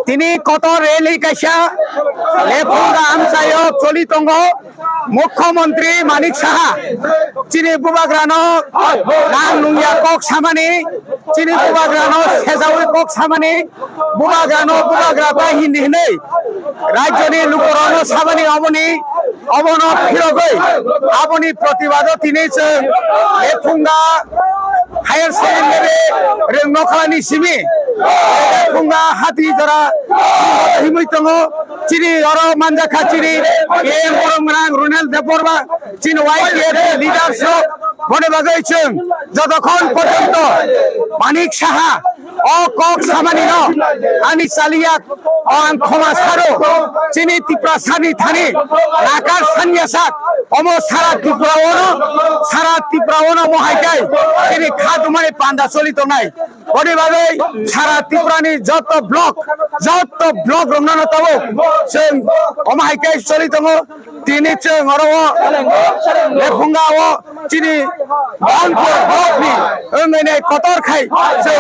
তিনি কত রেলি কাইসা লেফুঙ্গা আমসায় চলিতঙ্গ মুখ্যমন্ত্রী মানিক সাহা চিনি বুবাগ্রানো নাং নুঙ্গিয়া কক সামানি চিনি বুবাগ্রানো সেজাউই কক সামানি বুবাগ্রানো বুবাগ্রা বাই হিন্দি হিनै রাজ্যনি লুকরানো সামানি অবনি অবন ফিরগৈ আবনি প্রতিবাদ তিনি লেফুঙ্গা हायर सेकेंडारि रें नखालानि सिमी फुंगा हाथी जरा हिमै दङ चिनि अर मानजाखा चिनि एम बरमरां रुनेल देबरबा चिन वाइके लिडारशिप बने बागै जों जतक्षण पर्यन्त मानिक साहा अ कक सामानि न आनि चालिया आं खमा सारो चिनि तिप्रा सानि थानि नाकार सान्यासाक अमो सारा त्रिपुरावनो महायकाय चिनि खादुमानि पान्दा चलित नाय बने बागै सारा त्रिपुरानि जत ब्लक रंनानो तबो जों अमाहायकाय चलित दङ तिनि जों अरवा लेफुंगाव चिनि बानपुर ब्लकनि ओंगैनै कतर खाय जों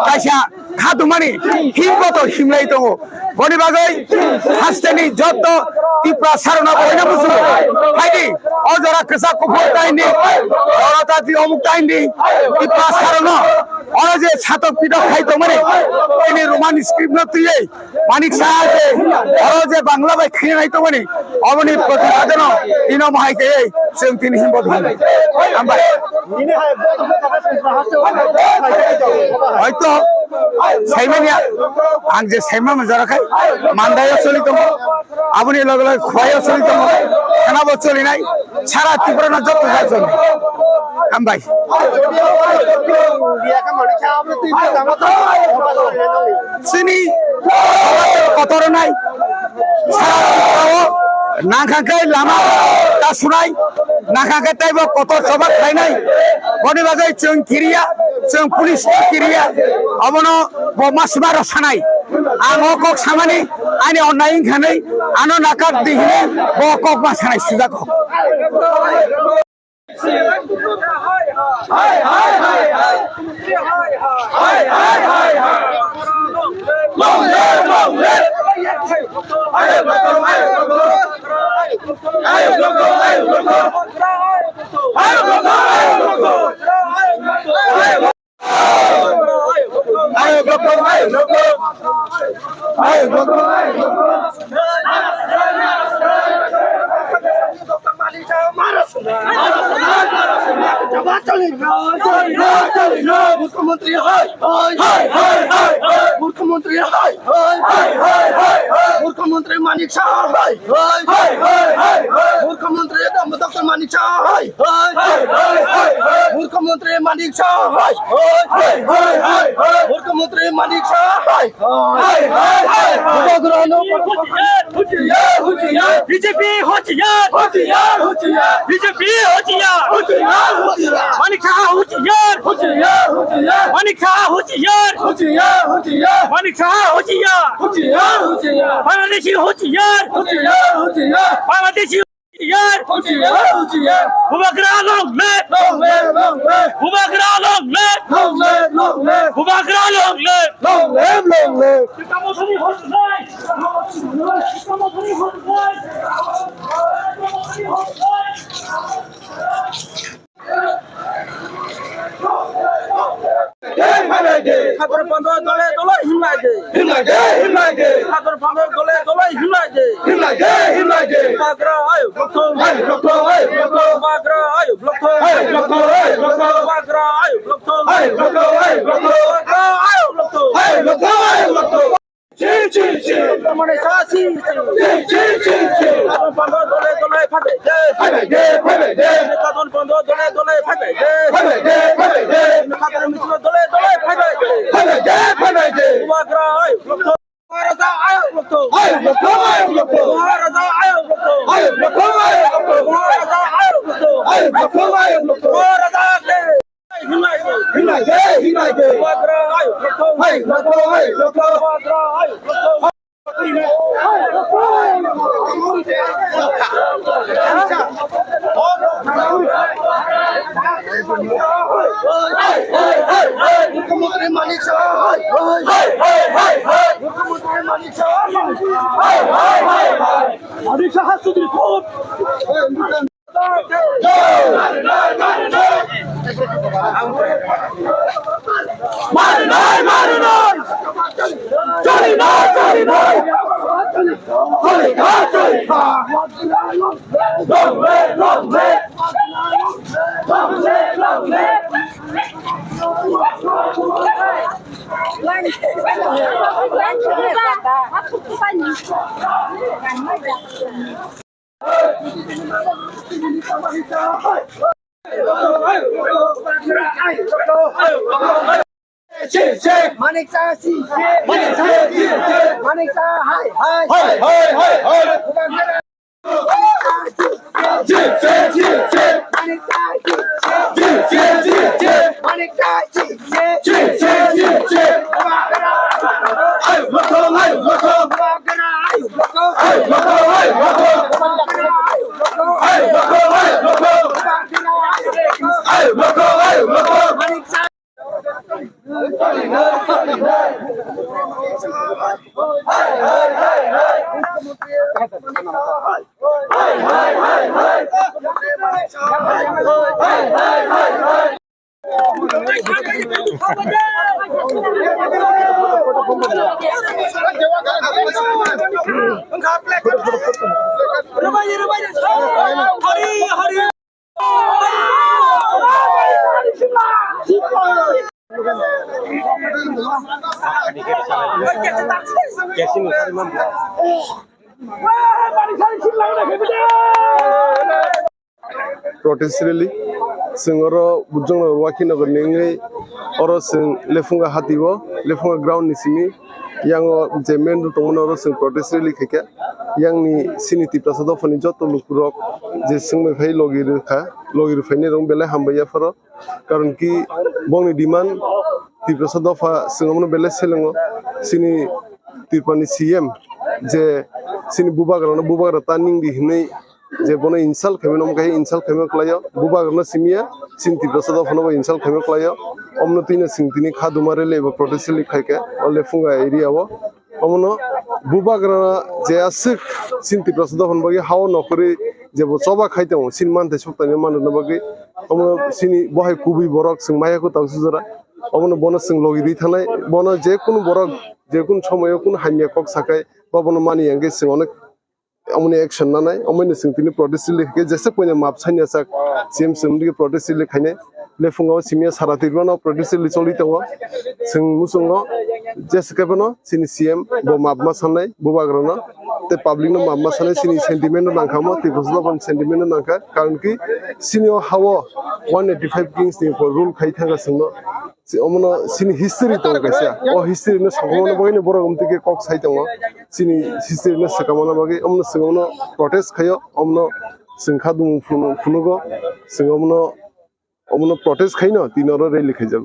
कायसा खादुमानि हिमगत हिमलाय दङ बने बागै हास्तेनि जत त्रिपुरा सारना बयना बुझु फायदि अजरा कसा कुफर ताइनि अरताति अमुक ताइनि त्रिपुरा सारना अरजे छातो पिडो खाय दमरे तिनि रोमान स्क्रिप्ट न तुयै मानिक साहा जे अरजे बांग्ला बाय खिनाय दमरे अबनि प्रतिपादन तिनो माहायके जों तिनि हिमबद आमबाय हयतो साइमानिया आं जे साइमा मजाराखाय मानदायाव चलि दङ आबनि लगे लगे खवायाव चलि दङ खानाबो चलिनाय सारा त्रिपुराना जत जाजों आमबाय sini kotor nai nangkakai lama kasunai nangkakai taibo kotor sobat kainai boni bagai jeung kiria jeung pulis kiria abono bomasbar sanai ango kok samani ani onnaing khanai ano nakat dihine bo kok ma sanai sujak मुख्यमंत्री मुख्यमंत्री मानिक साहा मुख्यमंत्री doctor Manik Saha मुख्यमंत्री मानिक साहा मुख्यमंत्री Manik Saha BJP होशियार BJP होशियार मानिक साहा होशियार मानिक साहा होशियार मानिक साहा होशियार बांग्लादेशी होशियार बांग्लादेशी होशियार बुबाग्रा लोग ले बुबाग्रा लोग ले बुबाग्रा लोग ले शिकामोसनी होशियार शिकामोसनी होशियार খাতর বন্ধ দলে দলে হিমলাই দে খাতর বন্ধ দলে দলে হিমলাই দে বাগরা আয় ব্লক বাগরা আয় ব্লক বাগরা আয় ব্লক বাগরা আয় ব্লক মানে সাসি খাতর বন্ধ দলে দলে ফাটে দে খাতর বন্ধ দলে দলে ফাটে দে খাতর মিছিল দলে দলে ফাটে দে বাগরা আয় ব্লক রাজা আয় ব্লক রাজা আয় ব্লক রাজা আয় ব্লক রাজা কে হিমাই দে বাগরা আয় ব্লক বাগরা আয় ব্লক মুখ্যমন্ত্রী Manik Saha Chowdhury Manik Sasi, Manik Sa, hi. Protest rally singoro bujong waki nagar nengai oro sing lefunga hatibo lefunga ground ni sini yang je main ru tongno oro sing protest rally kheke yang ni sini ti prasado phani joto lukurok je sing me phai logir phai rong bele hambaya faro karon ki bongni demand ti prasado pha singomno bele selengo sini tirpani CM je sini bubagar taning di hinai je bono insal khemenom kai insal kheme klayo bubagar na simia sinti prasado phono insal kheme klayo omno tina singtini khadumare leba protest li khaike ole funga area wo omno bubagar je asik sinti prasado phon bagi hawo nokri je bo choba khaite o sin mante soptani manu na bagi omno sini bohai kubi borok sing maya ko tawsu jora omno bono sing logiri thanai bono je kun borok je kun somoyo kun hanya kok sakai bono mani yange sing onek amune action na nai amune singtini protest likhe jese poine map sanya sak sim simdi protest likhane lefunga simia saratirwana protest li choli tango sing musungo jese kabano sini CM bo map ma sanai bubagrana te public no map ma sanai sini sentiment nangkhamo te boslo ban sentiment nangkha karon ki sini hawo 185 kings ni for rule khai thanga singno omno sini history to kaisa o history no sakamona bagi ne borok umtike kok sai tango sini history no sakamona bagi omno singomno protest khayo omno singkha dum funugo singomno omno protest khaino tinoro rally khaijab